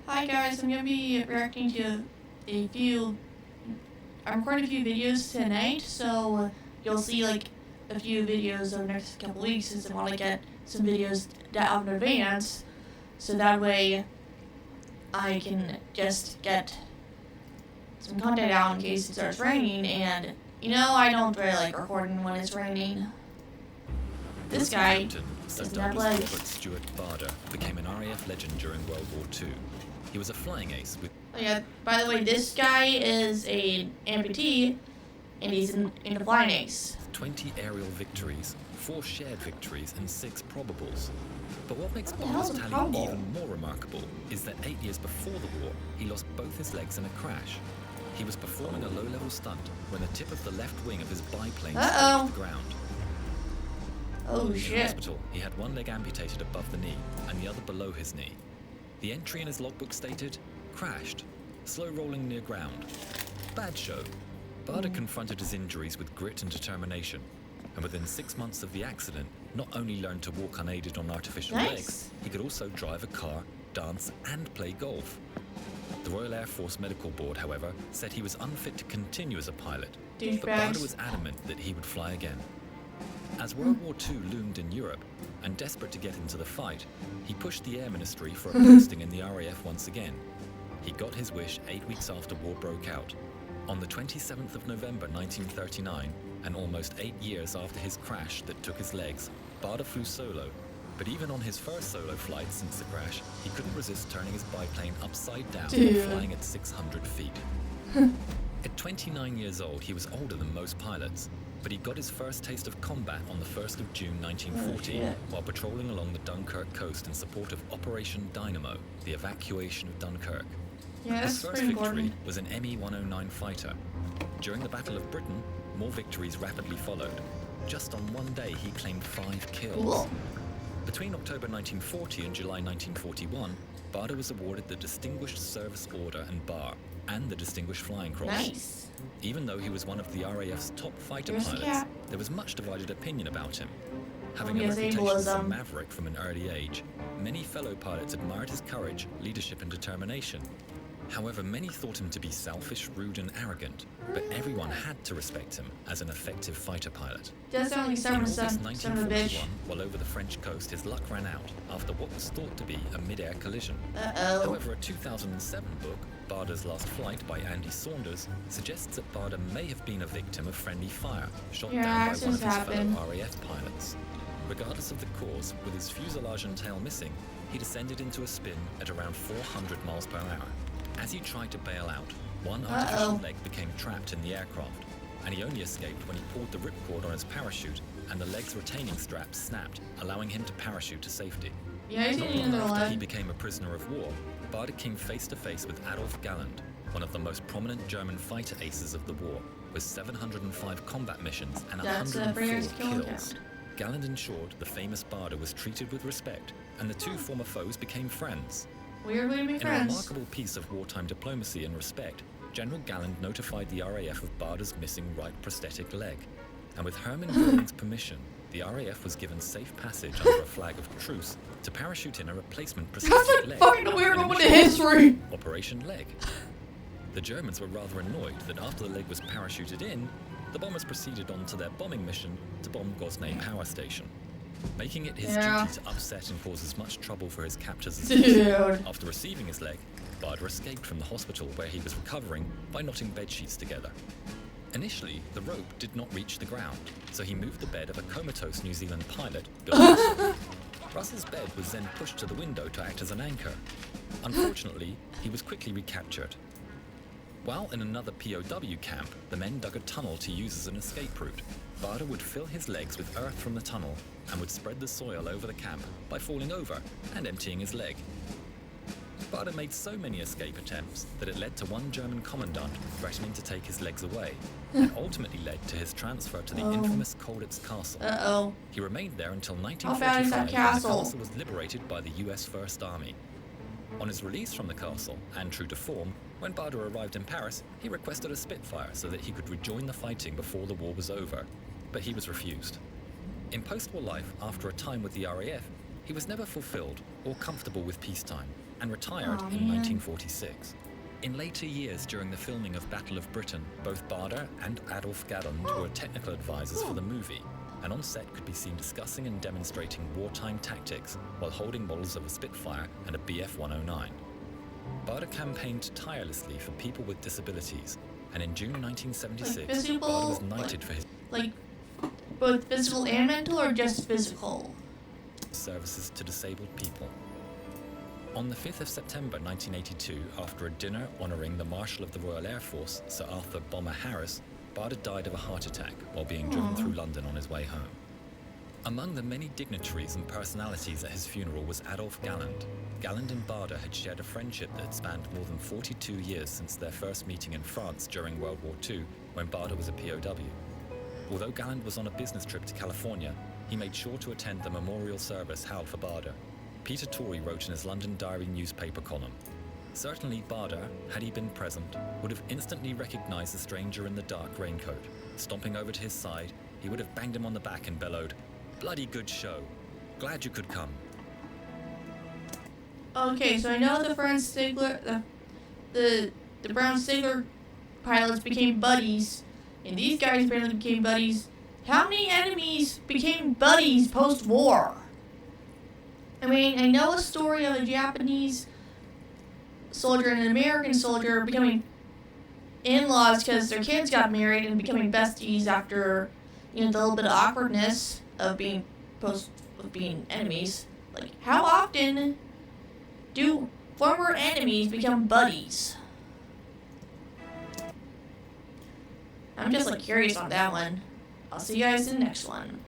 Hi guys, I'm gonna be reacting to a few. I'm recording a few videos tonight, so you'll see like a few videos over the next couple weeks since I want to get some videos out in advance, so that way I can just get some content out in case it starts raining. And I don't really like recording when it's raining. This guy doesn't have legs. Stuart Barder became an RAF legend during World War II. He was a flying ace with... Oh yeah, by the way, this guy is an amputee, and he's in a flying ace. 20 aerial victories, 4 shared victories, and 6 probables. But what makes Barder's tally even more remarkable is that 8 years before the war, he lost both his legs in a crash. He was performing a low-level stunt when the tip of the left wing of his biplane struck the ground. Oh In shit. hospital, he had one leg amputated above the knee and the other below his knee. The entry in his logbook stated, crashed, slow rolling near ground. Bad show. Barder confronted his injuries with grit and determination, and within 6 months of the accident, not only learned to walk unaided on artificial legs, he could also drive a car, dance, and play golf. The Royal Air Force Medical Board, however, said he was unfit to continue as a pilot, but Barder was adamant that he would fly again. As World War II loomed in Europe, and desperate to get into the fight, he pushed the Air Ministry for a posting in the RAF once again. He got his wish 8 weeks after war broke out. On the 27th of November 1939, and almost 8 years after his crash that took his legs, Barder flew solo. But even on his first solo flight since the crash, he couldn't resist turning his biplane upside down and flying at 600 feet. At 29 years old, he was older than most pilots, but he got his first taste of combat on the 1st of June 1940 while patrolling along the Dunkirk coast in support of Operation Dynamo, the evacuation of Dunkirk. His first victory was an Me-109 fighter. During the Battle of Britain, more victories rapidly followed. Just on one day, he claimed 5 kills. Cool. Between October 1940 and July 1941, Barder was awarded the Distinguished Service Order and Bar, and the Distinguished Flying Cross. Nice. Even though he was one of the RAF's top fighter pilots, there was much divided opinion about him. Having a reputation as a maverick from an early age, many fellow pilots admired his courage, leadership, and determination. However, many thought him to be selfish, rude, and arrogant, but everyone had to respect him as an effective fighter pilot. Just only In August 1941, while over the French coast, his luck ran out after what was thought to be a mid-air collision. However, a 2007 book, Barder's Last Flight by Andy Saunders, suggests that Barder may have been a victim of friendly fire shot down by one of his fellow RAF pilots. Regardless of the cause, with his fuselage and tail missing, he descended into a spin at around 400 miles per hour. As he tried to bail out, one artificial leg became trapped in the aircraft, and he only escaped when he pulled the ripcord on his parachute and the leg's retaining strap snapped, allowing him to parachute to safety. Not long after he became a prisoner of war, Barder came face to face with Adolf Galland, one of the most prominent German fighter aces of the war, with 705 combat missions and 104 kills. Galland ensured the famous Barder was treated with respect, and the two former foes became friends. In a remarkable piece of wartime diplomacy and respect, General Galland notified the RAF of Barder's missing right prosthetic leg, and with Hermann Göring's permission, the RAF was given safe passage under a flag of truce to parachute in a replacement prosthetic leg. Fucking weird moment in history. Operation Leg. The Germans were rather annoyed that after the leg was parachuted in, the bombers proceeded on to their bombing mission to bomb Gosnay Power Station, making it his duty to upset and cause as much trouble for his captors as possible. After receiving his leg, Barder escaped from the hospital where he was recovering by knotting bedsheets together. Initially, the rope did not reach the ground, so he moved the bed of a comatose New Zealand pilot, Bill Russell. Russell's bed was then pushed to the window to act as an anchor. Unfortunately, he was quickly recaptured. While in another POW camp, the men dug a tunnel to use as an escape route. Barder would fill his legs with earth from the tunnel and would spread the soil over the camp by falling over and emptying his leg. Barder made so many escape attempts that it led to one German commandant threatening to take his legs away, and ultimately led to his transfer to the infamous Colditz Castle. He remained there until 1945 when the castle was liberated by the US First Army. On his release from the castle, and true to form, when Barder arrived in Paris, he requested a Spitfire so that he could rejoin the fighting before the war was over, but he was refused. In post-war life, after a time with the RAF, He was never fulfilled or comfortable with peacetime and retired Aw, in man. 1946. In later years during the filming of Battle of Britain, both Bader and Adolf Galland were technical advisors for the movie, and on set could be seen discussing and demonstrating wartime tactics while holding models of a Spitfire and a Bf-109. Bader campaigned tirelessly for people with disabilities, and in June 1976, Like physical, Bader was knighted for his Like, both physical and mental, or just physical? services to disabled people. On the 5th of September 1982, after a dinner honouring the Marshal of the Royal Air Force, Sir Arthur Bomber Harris, Bader died of a heart attack while being driven through London on his way home. Among the many dignitaries and personalities at his funeral was Adolf Galland. Galland and Bader had shared a friendship that had spanned more than 42 years since their first meeting in France during World War II, when Bader was a POW. Although Galland was on a business trip to California, he made sure to attend the memorial service held for Bader. Peter Torrey wrote in his London Diary newspaper column, "Certainly Bader, had he been present, would have instantly recognized the stranger in the dark raincoat. Stomping over to his side, he would have banged him on the back and bellowed, 'Bloody good show. Glad you could come.'" Okay, so I know the Franz Stigler, the Brown Stigler pilots became buddies, and these guys apparently became buddies. How many enemies became buddies post-war? I mean, I know a story of a Japanese soldier and an American soldier becoming in-laws because their kids got married and becoming besties after, the little bit of awkwardness of being enemies. Like, how often do former enemies become buddies? I'm just curious on that one. I'll see you guys in the next one.